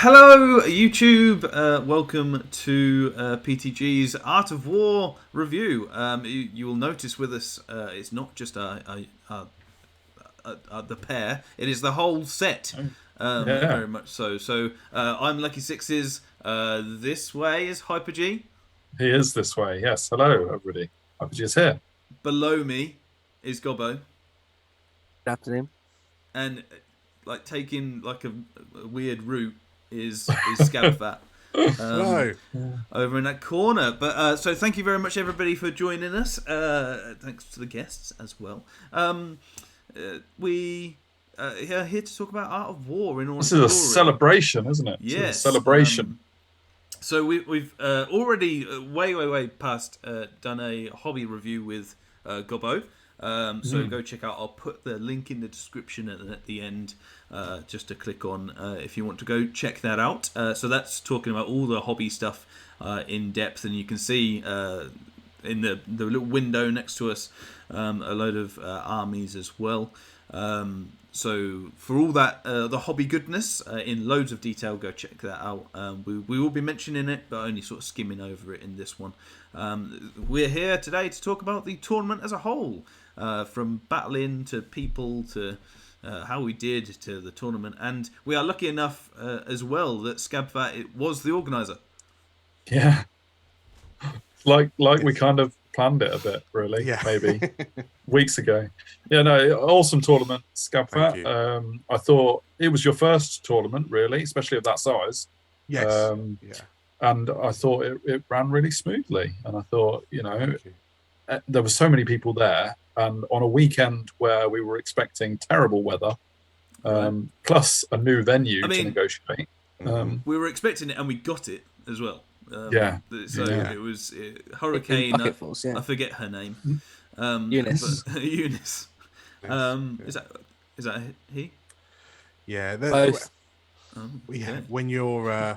Hello, YouTube. Welcome to PTG's Art of War review. You will notice with us, it's not just the pair; it is the whole set. Very much so. So I'm Lucky Sixes. This way is Hyper G. He is this way. Yes. Hello, everybody. Hyper G is here. Below me is Gobbo. Good afternoon. And like taking like a weird route is Skabfatt. Over in that corner. But so thank you very much everybody for joining us. Thanks to the guests as well. We are here to talk about Art of War in all. This is a celebration, isn't it? Yes, celebration. So we've already way past done a hobby review with Gobbo. So go check out. I'll put the link in the description and at the end, just to click on if you want to go check that out. So that's talking about all the hobby stuff in depth, and you can see in the little window next to us a load of armies as well. So for all that the hobby goodness in loads of detail, go check that out. We will be mentioning it, but only sort of skimming over it in this one. We're here today to talk about the tournament as a whole, from battling to people to how we did to the tournament, and we are lucky enough as well that Skabfatt was the organizer. Yeah, like we kind of planned it a bit, really. Yeah. Maybe weeks ago. Yeah, no, awesome tournament, Skabfatt. I thought it was your first tournament, really, especially of that size. Yes. And I thought it ran really smoothly. And I thought, there were so many people there, and on a weekend where we were expecting terrible weather, plus a new venue to negotiate. We were expecting it, and we got it as well. It was Hurricane. I forget her name. Eunice. Eunice. Is that he? Yeah. Both. When you're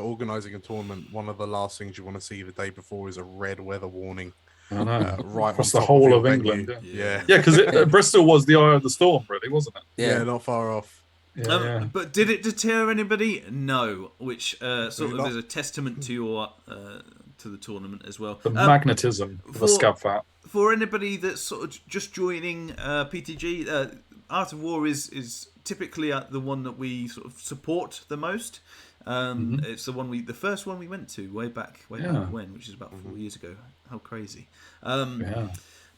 organising a tournament, one of the last things you want to see the day before is a red weather warning. I know. Right across the whole of England. Yeah, because Bristol was the eye of the storm, really, wasn't it? Yeah, not far off. But did it deter anybody? No, which sort of is a testament to your to the tournament as well. The magnetism of the Skabfatt. For anybody that's sort of just joining PTG, Art of War is typically the one that we sort of support the most. It's the first one we went to way back when, which is about 4 years ago. How crazy!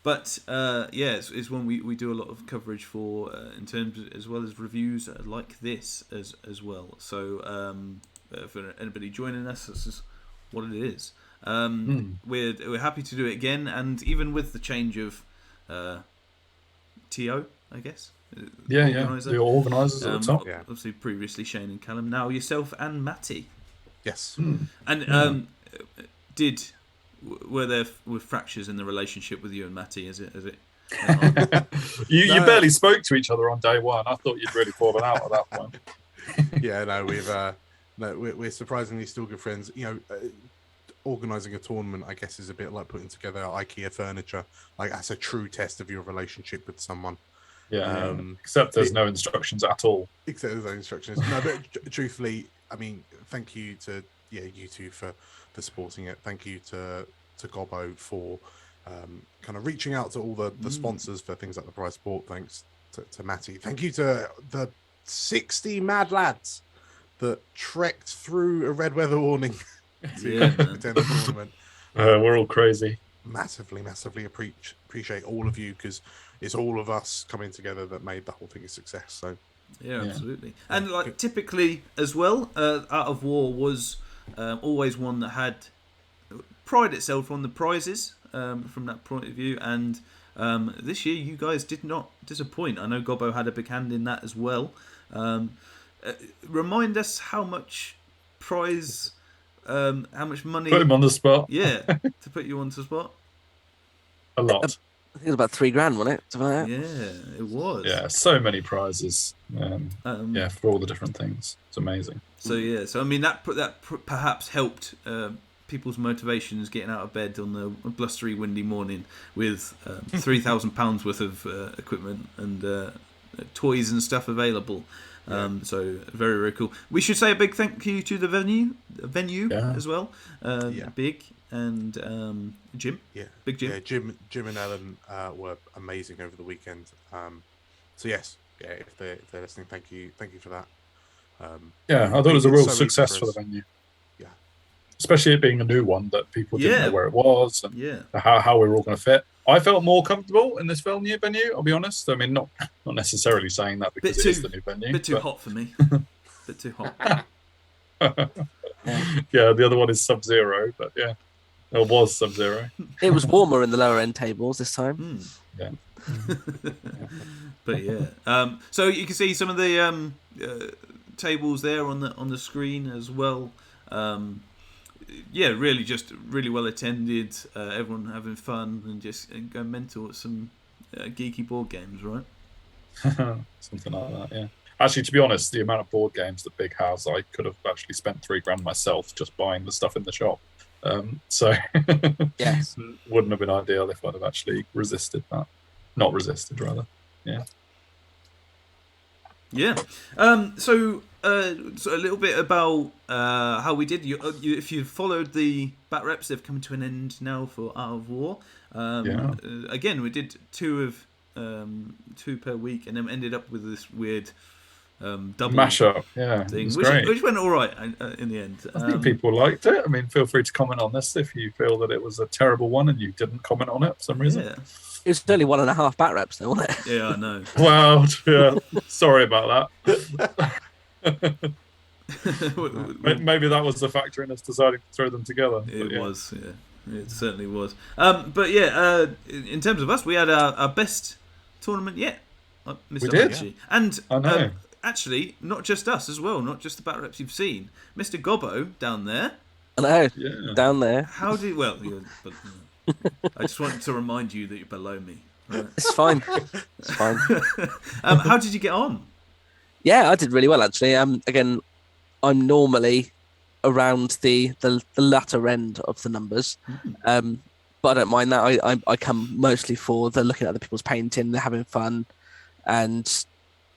But it's one we do a lot of coverage for in terms of, as well as reviews like this as well. So for anybody joining us, this is what it is. We're happy to do it again, and even with the change of TO, I guess. The organisers at the top. Obviously, previously Shane and Callum, now yourself and Matty. Yes. And were there fractures in the relationship with you and Matty? As it you barely spoke to each other on day one. I thought you'd really fallen out at that point. We're surprisingly still good friends. Organising a tournament, I guess, is a bit like putting together IKEA furniture. Like, that's a true test of your relationship with someone. Except there's no instructions at all. Except there's no instructions. No, but truthfully, I mean, thank you to you two for supporting it. Thank you to Gobbo for kind of reaching out to all the sponsors for things like the prize sport. Thanks to Matty. Thank you to the 60 mad lads that trekked through a red weather warning to attend the tournament. We're all crazy. Massively appreciate all of you, because it's all of us coming together that made the whole thing a success. So absolutely. And like typically as well, Art of War was always one that had pride itself on the prizes from that point of view, and this year you guys did not disappoint. I know Gobbo had a big hand in that as well. Remind us how much prize, how much money. Put him on the spot. Yeah, to put you on the spot. A lot. I think it was about $3,000, wasn't it? Something like that. Yeah, it was. Yeah, so many prizes. For all the different things. It's amazing. So I mean that perhaps helped people's motivations getting out of bed on the blustery, windy morning with £3,000 worth of equipment and toys and stuff available. So very, very cool. We should say a big thank you to the venue as well. Big and Jim. Yeah, Big Jim. Yeah, Jim and Ellen were amazing over the weekend. So yes, if they're listening, thank you for that. I thought it was a real success for the venue. Yeah, especially it being a new one that people didn't know where it was and how we were all going to fit. I felt more comfortable in this venue. I'll be honest. I mean, not necessarily saying that because it is the new venue. Bit too hot for me. Bit too hot. Yeah, the other one is Sub-Zero, but yeah, it was Sub-Zero. It was warmer in the lower end tables this time. Yeah. But yeah, so you can see some of the tables there on the screen as well. Really well attended. Everyone having fun and just going mental at some geeky board games, right? Something like that, yeah. Actually, to be honest, the amount of board games that Big has, I could have actually spent $3,000 myself just buying the stuff in the shop. So yes, wouldn't have been ideal if I'd have actually resisted that. Not resisted, rather. Yeah. Yeah. So a little bit about how we did. If you followed the bat reps, they've come to an end now for Art of War. Again, we did two per week, and then ended up with this weird double mashup. Thing, great. Which went all right in the end. I think people liked it. I mean, feel free to comment on this if you feel that it was a terrible one and you didn't comment on it for some reason. Yeah. It was only 1.5 bat reps, though, wasn't it? Yeah, I know. Well, yeah. Sorry about that. Maybe that was the factor in us deciding to throw them together. It was, yeah. It certainly was. But yeah, in terms of us, we had our best tournament yet. Mr. We did. Archie. And I know. actually, not just us as well, not just the bat reps you've seen. Mr. Gobbo down there. I know, down there. How did I just wanted to remind you that you're below me. Right? It's fine. It's fine. How did you get on? Yeah, I did really well actually. Again, I'm normally around the latter end of the numbers, but I don't mind that. I come mostly for the looking at other people's painting, they're having fun, and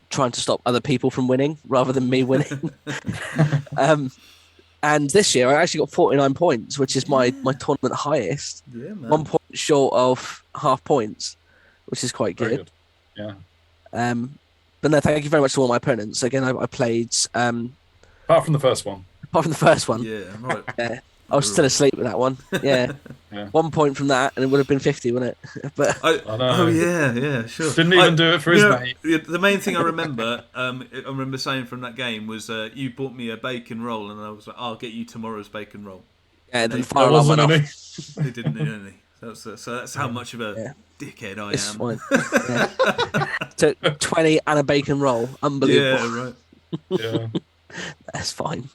trying to stop other people from winning rather than me winning. And this year I actually got 49 points, which is my tournament highest. Yeah, man. 1 point short of half points, which is quite good. Yeah. But no, thank you very much to all my opponents. Again, I played. Apart from the first one. Yeah, right. Yeah. I was still asleep with that one. Yeah. 1 point from that, and it would have been 50, wouldn't it? But I know. Oh yeah, sure. Didn't even do it for his mate. The main thing I remember, saying from that game was you bought me a bacon roll, and I was like, "I'll get you tomorrow's bacon roll." Yeah, then fire alarm went off. They didn't need any. So that's how much of a dickhead I am. Took 20 and a bacon roll. Unbelievable. Yeah, right. Yeah. That's fine.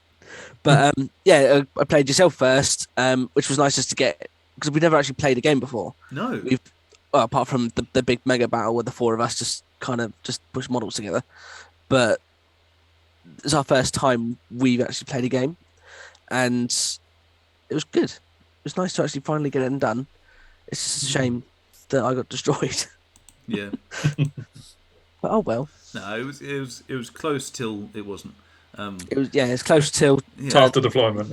But I played yourself first, which was nice just to get, because we've never actually played a game before. No. Apart from the big mega battle where the four of us just push models together. But it's our first time we've actually played a game, and it was good. It was nice to actually finally get it done. It's just a shame that I got destroyed. Yeah. But oh well. No, it was close till it wasn't. It's close till after deployment.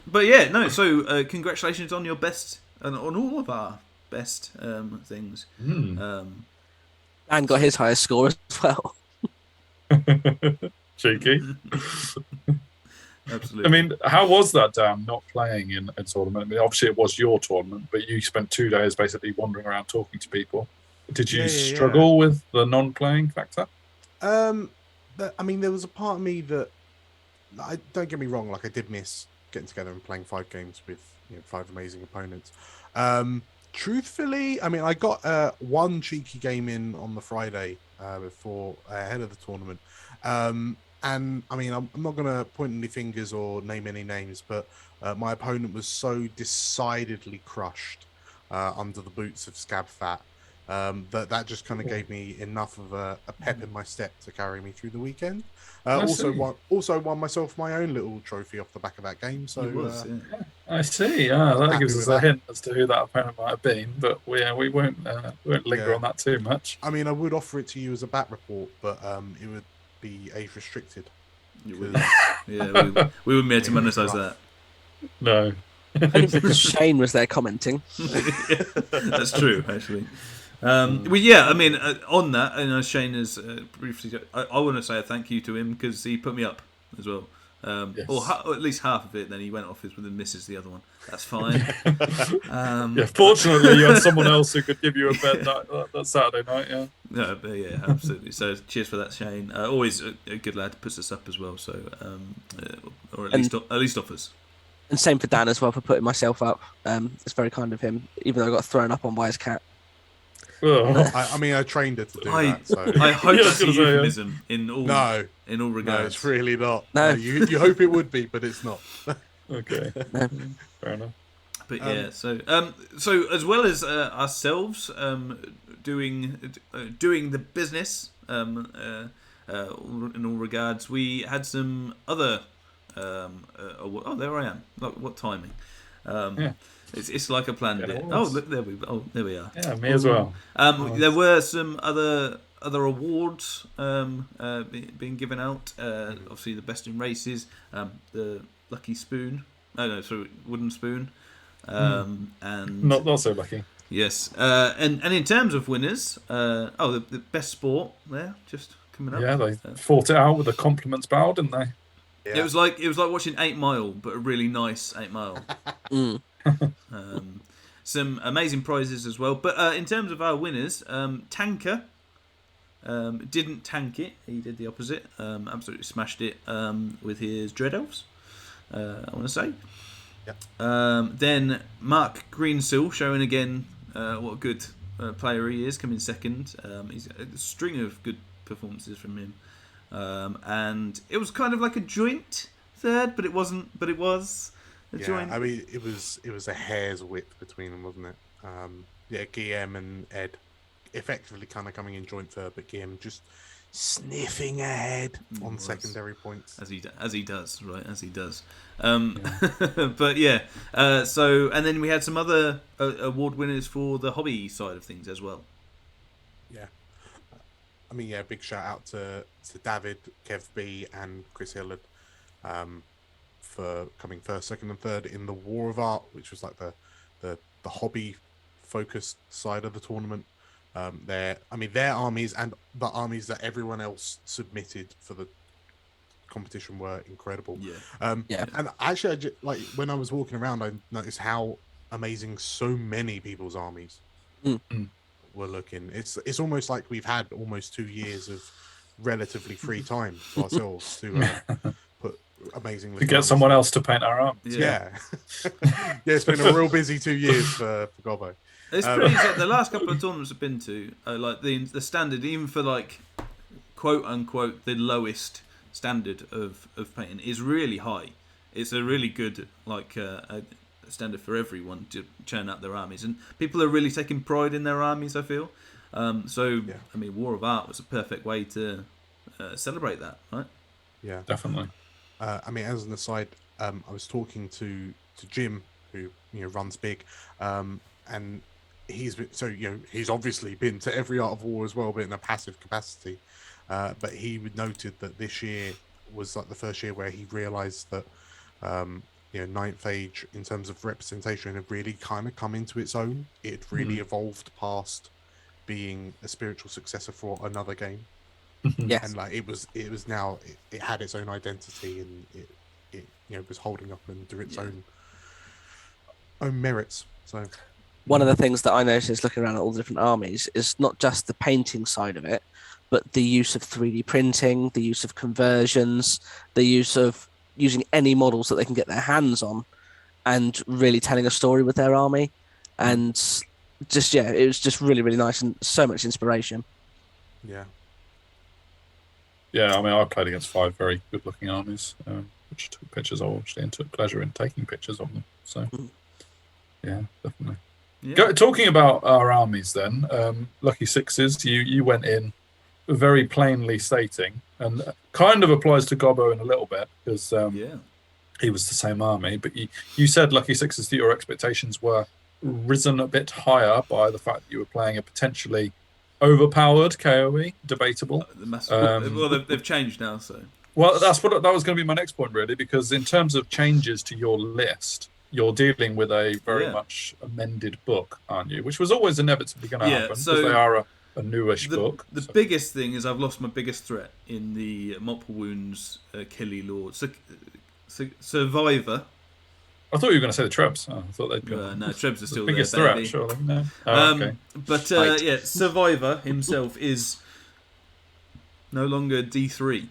But yeah, no. So congratulations on your best and on all of our best things. And got his highest score as well. Cheeky. Absolutely. I mean, how was that, Dan, not playing in a tournament? I mean, obviously it was your tournament, but you spent 2 days basically wandering around talking to people. Did you struggle with the non-playing factor? I mean, there was a part of me that, don't get me wrong, like I did miss getting together and playing 5 games with 5 amazing opponents. Truthfully, I mean, I got one cheeky game in on the Friday ahead of the tournament. And I mean, I'm not going to point any fingers or name any names, but my opponent was so decidedly crushed under the boots of Skabfatt that just kind of gave me enough of a pep in my step to carry me through the weekend. Also won myself my own little trophy off the back of that game. So I see. Yeah, that Happy gives with us a that. hint as to who that opponent might have been, but we won't linger on that too much. I mean, I would offer it to you as a bat report, but it would be age restricted. Yeah, we wouldn't be able to monetize that. No. Only because Shane was there commenting. That's true, actually. I mean, on that, Shane has briefly. I want to say a thank you to him because he put me up as well. Yes. Or at least half of it. Then he went off with and misses the other one. That's fine. Fortunately, you had someone else who could give you a bet that Saturday night. Yeah. No, but yeah, absolutely. So cheers for that, Shane. Always a good lad, puts us up as well. So, or at least offers. And same for Dan as well for putting myself up. It's very kind of him, even though I got thrown up on by his cat. I mean, I trained her to do that. So. I hope that's a euphemism in all regards. No, it's really not. No. You hope it would be, but it's not. Okay. Fair enough. But yeah, so as well as ourselves doing the business in all regards, we had some other. There I am. Like, what timing? Yeah. It's like a planned it. Oh, look, there we are. Yeah, me as well. There were some other awards being given out. Obviously, the best in races, the lucky spoon. Oh no, sorry, wooden spoon. And not so lucky. Yes, and in terms of winners, the best sport there just coming up. Yeah, they fought it out with the compliments bow, didn't they? Yeah. It was like watching 8 Mile, but a really nice 8 Mile. Some amazing prizes as well. But in terms of our winners, Tanker didn't tank it. He did the opposite. Absolutely smashed it with his Dread Elves, I want to say. Yep. Then Mark Greensill showing again what a good player he is, coming second. He's a string of good performances from him. And it was kind of like a joint third, but it wasn't. But it was a joint. I mean, it was a hair's width between them, wasn't it? Guillaume and Ed effectively kind of coming in joint third, but Guillaume just sniffing ahead on secondary points, as he does. But yeah, so and then we had some other award winners for the hobby side of things as well. Yeah. I mean, big shout out to David, Kev B, and Chris Hillard for coming first, second, and third in the War of Art, which was like the hobby focused side of the tournament. Their armies and the armies that everyone else submitted for the competition were incredible. And actually, when I was walking around, I noticed how amazing so many people's armies were looking. It's almost like we've had almost 2 years of relatively free time to ourselves to put amazing to get someone else to paint our arms. It's been a real busy 2 years for Gobbo. It's pretty the last couple of tournaments I've been to, like the standard, even for like quote unquote the lowest standard of painting, is really high. It's a really good a standard for everyone to churn out their armies, and people are really taking pride in their armies, I feel. I mean, War of Art was a perfect way to celebrate that, right? Yeah, definitely. I mean, as an aside, I was talking to Jim, who runs Big, and he's obviously been to every Art of War as well, but in a passive capacity. But he noted that this year was like the first year where he realised that Ninth Age, in terms of representation, had really kind of come into its own. It really evolved past being a spiritual successor for another game. Yes. And like it was now it had its own identity, and it was holding up under its own merits. So one of the things that I noticed looking around at all the different armies is not just the painting side of it, but the use of 3D printing, the use of conversions, the use of using any models that they can get their hands on, and really telling a story with their army. And just it was just really, really nice and so much inspiration. Yeah. Yeah, I mean, I played against 5 very good-looking armies, which took pictures of, actually, and took pleasure in taking pictures of them. So, yeah, definitely. Yeah. Talking about our armies then, Lucky Sixes, you went in very plainly stating, and kind of applies to Gobbo in a little bit, because he was the same army. But you said, Lucky Sixes, that your expectations were risen a bit higher by the fact that you were playing a potentially overpowered KOE. Debatable. Well, they've changed now, so. Well, that was going to be my next point, really, because in terms of changes to your list, you're dealing with a very much amended book, aren't you? Which was always inevitably going to happen, because they are a newish book. The biggest thing is I've lost my biggest threat in the multiple wounds Killy Lord. Survivor. I thought you were going to say the Trebs. I thought they'd go. No, Trebs are still the biggest threat, surely. No. Okay. But Survivor himself is no longer D3.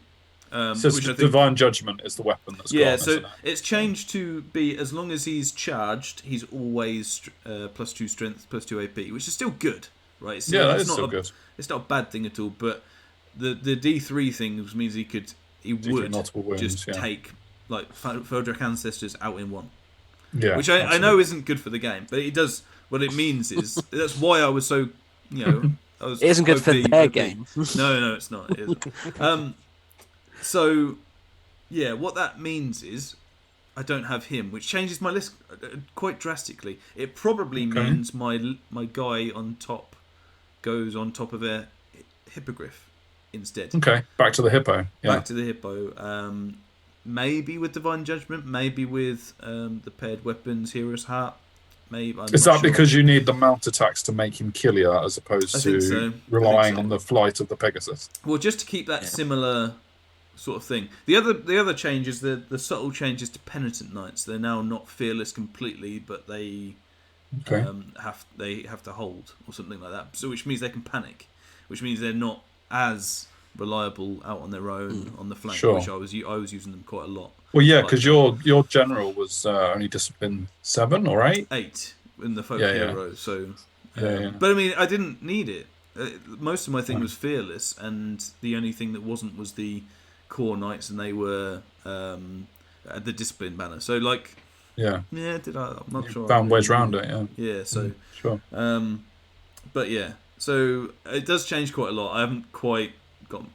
Divine Judgment is the weapon that's gone. So it's changed to be, as long as he's charged, he's always +2 strength, +2 AP, which is still good, right? It's still good. It's not a bad thing at all, but the D3 thing means he would just take like Feldrak Ancestors out in one. Yeah, which I know isn't good for the game, but it does. What it means is that's why I was so, it isn't good for their game. No, it's not. It isn't. So, yeah, what that means is I don't have him, which changes my list quite drastically. It probably means my guy on top goes on top of a hippogriff instead. Okay, back to the hippo. Yeah. Back to the hippo. Maybe with Divine Judgment, maybe with the paired weapons, Hero's Heart. Is that because you need the mount attacks to make him kill you, as opposed to relying on the flight of the Pegasus? Well, just to keep that similar sort of thing. The other change is the subtle changes to Penitent Knights. They're now not fearless completely, but they have to hold or something like that. So which means they can panic, which means they're not as reliable out on their own on the flank. Sure. Which I was using them quite a lot. Well, yeah, because your general was only discipline 7 or 8. 8 in the folk hero. So, but I mean, I didn't need it. Most of my thing was fearless, and the only thing that wasn't was the core knights, and they were the discipline banner. So like, I'm not sure. Found ways around it. Yeah. So sure. But yeah, so it does change quite a lot. I haven't quite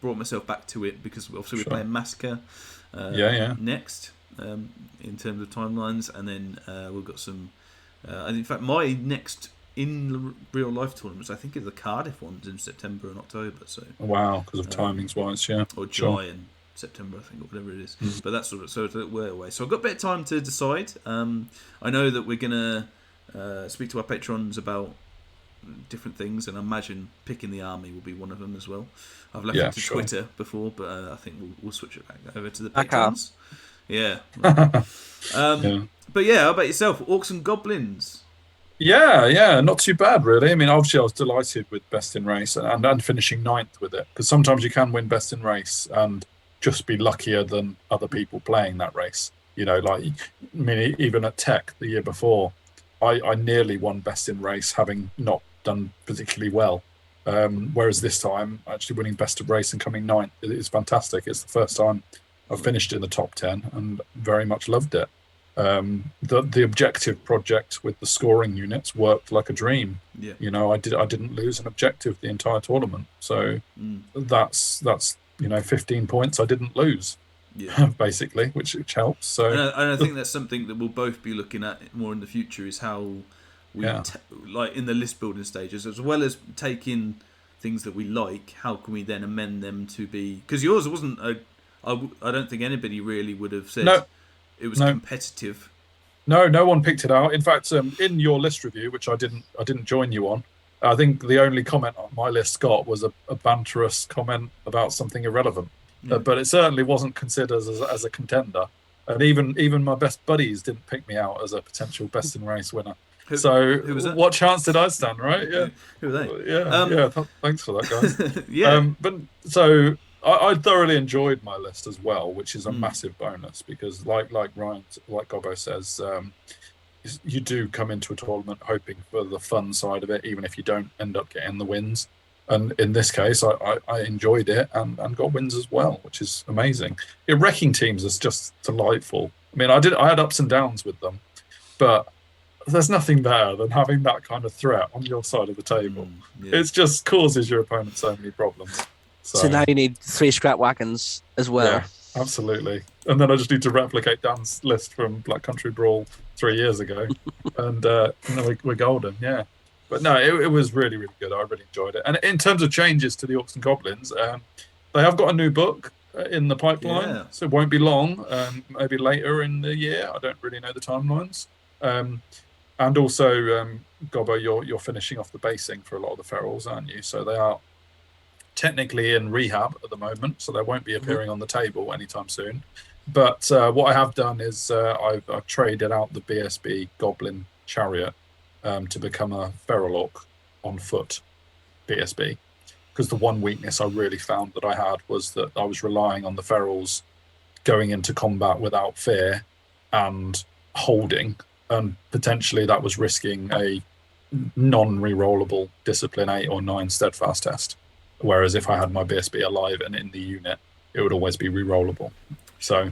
brought myself back to it because obviously we're playing Massacre next in terms of timelines, and then we've got some. And in fact, my next in real life tournaments, I think, is the Cardiff ones in September and October. So wow, because of timings wise, or July and September, I think, or whatever it is. But that's sort of so it's a way away. So I've got a bit of time to decide. I know that we're gonna speak to our patrons about different things, and I imagine picking the army will be one of them as well. I've left it to Twitter before, but I think we'll switch it back over to the patrons. Yeah. But yeah, how about yourself? Orcs and Goblins. Yeah, not too bad really. I mean, obviously I was delighted with Best in Race and finishing 9th with it, because sometimes you can win Best in Race and just be luckier than other people playing that race. Like, I mean, even at Tech the year before, I nearly won Best in Race, having not done particularly well. Whereas this time, actually winning Best of Race and coming 9th is fantastic. It's the first time I've finished in the top 10 and very much loved it. The objective project with the scoring units worked like a dream. I didn't lose an objective the entire tournament, so that's 15 points I didn't lose, basically, which helps. So and I think that's something that we'll both be looking at more in the future, is how we like in the list building stages, as well as taking things that we like, how can we then amend them to be, because yours wasn't I don't think anybody really would have said it was competitive. No one picked it out. In fact, in your list review, which I didn't join you on, I think the only comment on my list got was a banterous comment about something irrelevant. But it certainly wasn't considered as a contender. And even my best buddies didn't pick me out as a potential Best in Race winner. Who was that? What chance did I stand, right? Yeah. Who were they? Thanks for that, guys. But so I thoroughly enjoyed my list as well, which is a massive bonus, because like Gobbo says, you do come into a tournament hoping for the fun side of it, even if you don't end up getting the wins. And in this case, I enjoyed it and got wins as well, which is amazing. Wrecking teams is just delightful. I mean, I had ups and downs with them, but there's nothing better than having that kind of threat on your side of the table. It just causes your opponent so many problems. So now you need 3 scrap wagons as well. Absolutely. And then I just need to replicate Dan's list from Black Country Brawl 3 years ago, and then we're golden. Yeah. But no, it was really, really good. I really enjoyed it. And in terms of changes to the Orcs and Goblins, they have got a new book in the pipeline, so it won't be long. Maybe later in the year. I don't really know the timelines. And also, Gobbo, you're finishing off the basing for a lot of the ferals, aren't you? So they are technically in rehab at the moment, so they won't be appearing on the table anytime soon. But what I have done is I've traded out the BSB Goblin Chariot to become a Feral Orc on foot BSB. Because the one weakness I really found that I had was that I was relying on the Ferals going into combat without fear and holding, and potentially that was risking a non-rerollable Discipline 8 or 9 Steadfast test. Whereas if I had my BSB alive and in the unit, it would always be rerollable. So,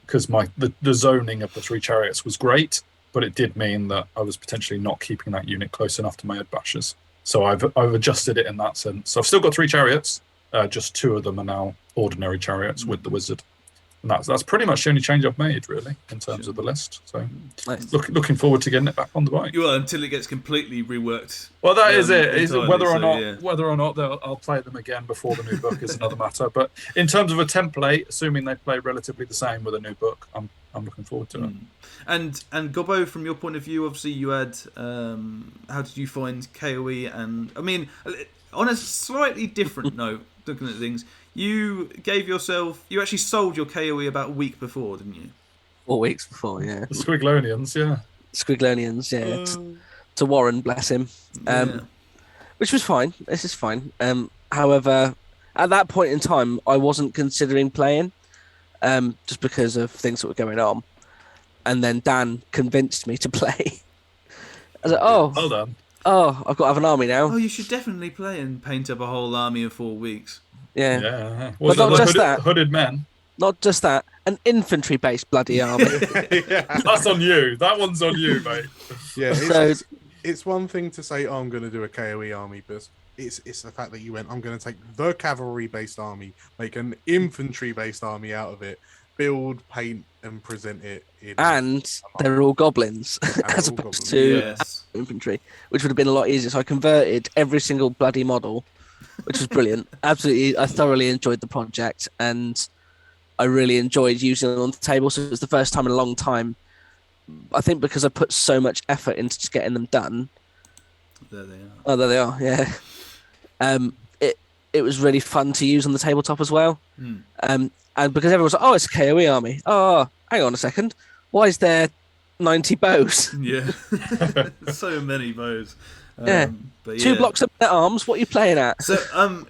because the zoning of the 3 chariots was great, but it did mean that I was potentially not keeping that unit close enough to my head bashers. So I've adjusted it in that sense. So I've still got 3 chariots, just 2 of them are now ordinary chariots with the wizard. And that's pretty much the only change I've made, really, in terms of the list. So Nice. looking forward to getting it back on the bike. Well, until it gets completely reworked. Well, that is it. Entirely, Whether or not I'll play them again before the new book is another matter. But in terms of a template, assuming they play relatively the same with a new book, I'm looking forward to it. And Gobbo, from your point of view, obviously you had. How did you find KOE? And I mean, on a slightly different note, looking at things, you actually sold your KOE about a week before, didn't you? 4 weeks before, yeah. The Squiglonians, yeah. Squiglonians, yeah. To Warren, bless him. Which was fine. This is fine. However, at that point in time, I wasn't considering playing, just because of things that were going on. And then Dan convinced me to play. I was like, well done. I've got to have an army now. Oh, you should definitely play and paint up a whole army in 4 weeks. Yeah. Was But not just that. Hooded men? Not just that, an infantry-based bloody army. That's on you. That one's on you, mate. Yeah, So- it's one thing to say, I'm going to do a KOE army, but it's the fact that you went, I'm going to take the cavalry-based army, make an infantry-based army out of it, build, paint, and present it. And they're all goblins, as opposed to infantry, which would have been a lot easier. So I converted every single bloody model, which was brilliant. Absolutely, I thoroughly enjoyed the project, and I really enjoyed using it on the table. So it was the first time in a long time. I think because I put so much effort into just getting them done. There they are. Oh, there they are. Yeah. It was really fun to use on the tabletop as well. And because everyone was like, it's a KOE army. Oh, hang on a second. Why is there 90 bows? Yeah. So many bows. But 2 blocks of men at arms. What are you playing at? So,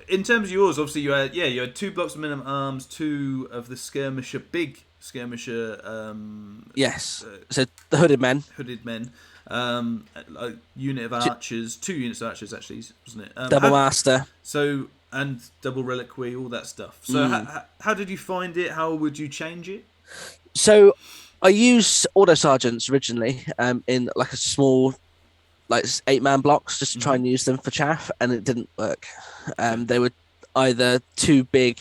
in terms of yours, obviously you had 2 blocks of men at arms, 2 of the skirmisher, big skirmisher. Yes. So the hooded men. A unit of archers, 2 units of archers actually, wasn't it? Double master. So, and double reliquary, all that stuff. So how did you find it? How would you change it? So I used auto sergeants originally in like a small, like 8-man blocks, just to try and use them for chaff, and it didn't work. They were either too big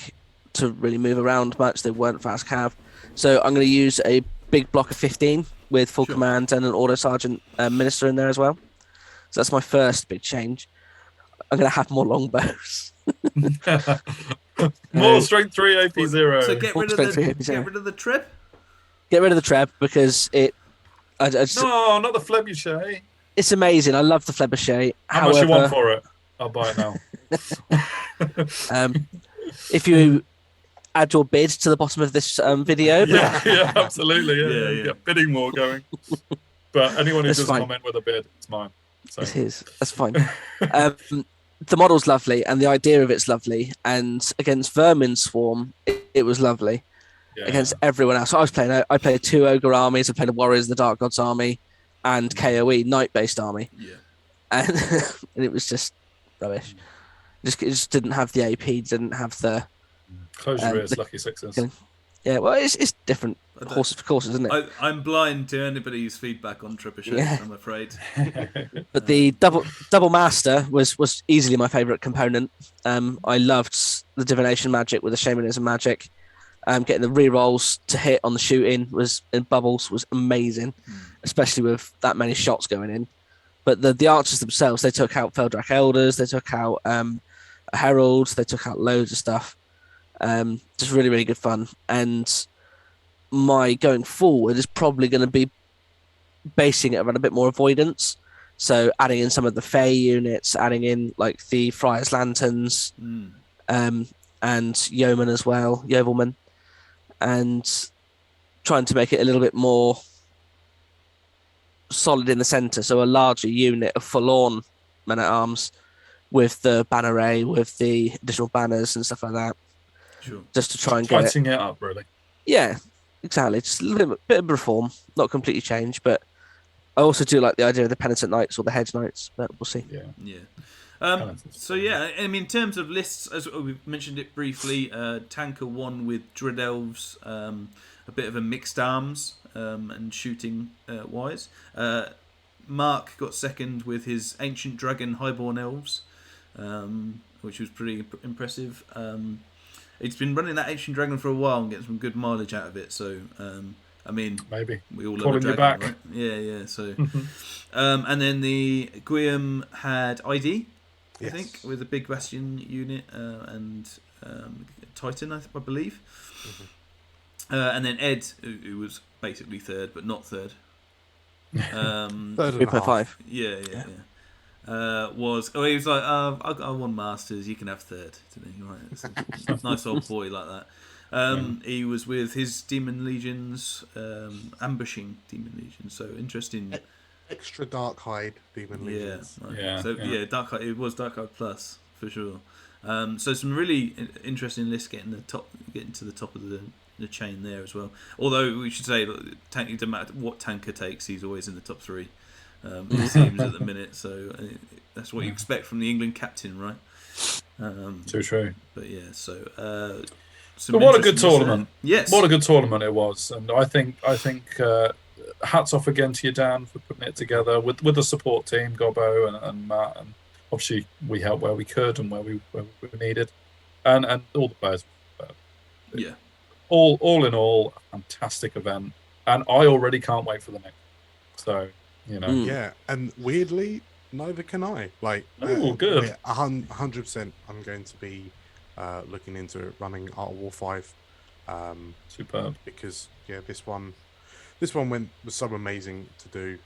to really move around much, they weren't fast cav. So I'm going to use a big block of 15 with full command and an auto sergeant minister in there as well. So that's my first big change. I'm going to have more longbows. More strength 3 AP 0. So get rid of the treb. Get rid of the treb because it. No, not the Flebushay. It's amazing. I love the Flebushay. How much you want for it? I'll buy it now. If you add your bid to the bottom of this video. Yeah, absolutely. Yeah. Bidding war going. But anyone who doesn't comment with a bid, it's mine. So. It is. That's fine. The model's lovely and the idea of it's lovely. And against Vermin Swarm, it was lovely. Yeah. Against everyone else. So I played 2 Ogre armies. I played a Warriors of the Dark Gods army and KOE, Knight-based army. Yeah. And it was just rubbish. It just didn't have the AP, didn't have the... Close your ears, lucky 6s. Yeah, well, it's different horses for courses, isn't it? I'm blind to anybody's feedback on Trebuchet, I'm afraid. But the double master was easily my favourite component. I loved the divination magic with the shamanism magic. Getting the re-rolls to hit on the shooting in bubbles was amazing, especially with that many shots going in. But the archers themselves, they took out Feldrak Elders, they took out Heralds, they took out loads of stuff. Just really, really good fun. And my going forward is probably going to be basing it around a bit more avoidance. So adding in some of the Fey units, adding in like the Friars Lanterns, and Yeoman as well, Yeovelman, and trying to make it a little bit more solid in the centre. So a larger unit of forlorn men-at-arms with the banner array, with the additional banners and stuff like that. Sure. Just to try and Spiking it up, really. Yeah, exactly. Just a little bit of reform, not completely change, but I also do like the idea of the Penitent Knights or the Hedge Knights, but we'll see. So yeah, I mean, in terms of lists, as we mentioned it briefly, Tanker won with Dread Elves, a bit of a mixed arms and shooting wise. Mark got second with his Ancient Dragon Highborn Elves, which was pretty impressive. It's been running that Ancient Dragon for a while and getting some good mileage out of it. So, I mean, maybe we all calling love a dragon, you back, right? Yeah. So, and then the Guillaume had ID, I think, with a big Bastion unit and Titan, I believe. And then Ed, who was basically third, but not third. Third and a half. 3.5. Yeah. He was like, I won Masters, you can have third. Right, it's a nice old boy like that. He was with his Demon Legions, ambushing Demon Legions. So interesting. Extra Dark Hide Demon Legions. Dark Hide. It was Dark Hide Plus for sure. So some really interesting lists getting to the top of the chain there as well. Although we should say, it doesn't matter what Tanker takes, he's always in the top 3. It seems at the minute, so that's what you expect from the England captain, right? Too true. But yeah, so. But what a good tournament! Yes, what a good tournament it was, and I think hats off again to you, Dan, for putting it together with the support team, Gobbo and Matt, and obviously we helped where we could and where we needed, and all the players. Yeah. All in all, a fantastic event, and I already can't wait for the next. So. Yeah, and weirdly, neither can I. Like, good. Yeah, 100%. I'm going to be looking into running Art of War 5. Superb. Because this one was so amazing to do.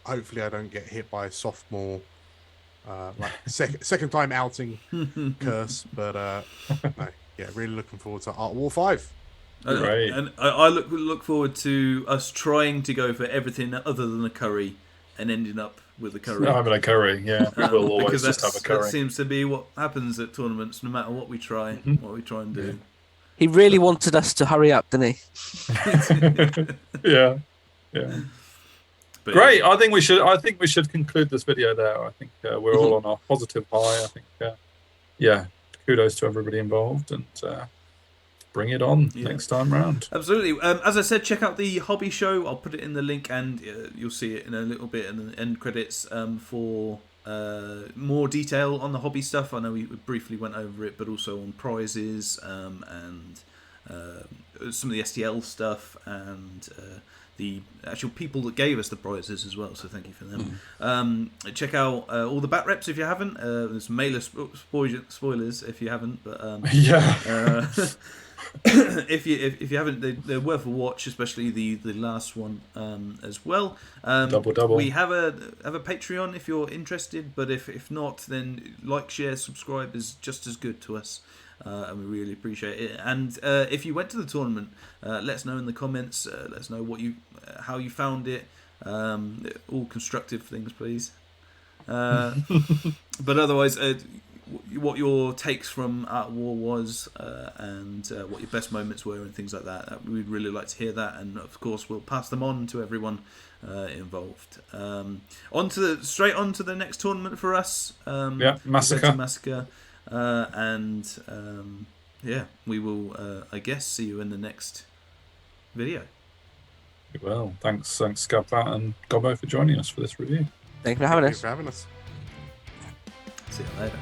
Hopefully, I don't get hit by a sophomore, second time outing curse. But no, really looking forward to Art of War 5. Right. And I look forward to us trying to go for everything other than a curry and ending up with a curry. No, having a curry, yeah. We'll always just have a curry. That seems to be what happens at tournaments, no matter what we try, what we try and do. He really wanted us to hurry up, didn't he? Yeah. But great. Yeah. I think we should conclude this video there. I think we're all on a positive high. I think, kudos to everybody involved, and bring it on next time round. Absolutely. As I said, check out the hobby show. I'll put it in the link, and you'll see it in a little bit in the end credits for more detail on the hobby stuff. I know we briefly went over it, but also on prizes and some of the STL stuff and the actual people that gave us the prizes as well. So thank you for them. Check out all the bat reps if you haven't. There's mailer spoilers if you haven't, but if you haven't, they're worth a watch, especially the last one as well. Double. We have a Patreon if you're interested, but if not, then like, share, subscribe is just as good to us, and we really appreciate it. And if you went to the tournament, let us know in the comments. Let us know how you found it. All constructive things, please. But otherwise, what your takes from Art of War was, and what your best moments were, and things like that. We'd really like to hear that, and of course we'll pass them on to everyone involved. Straight on to the next tournament for us. Massacre. We will, I guess, see you in the next video. Well, thanks Skabfatt and Gobbo for joining us for this review. Thank you for having us. Thank you for having us. See you later.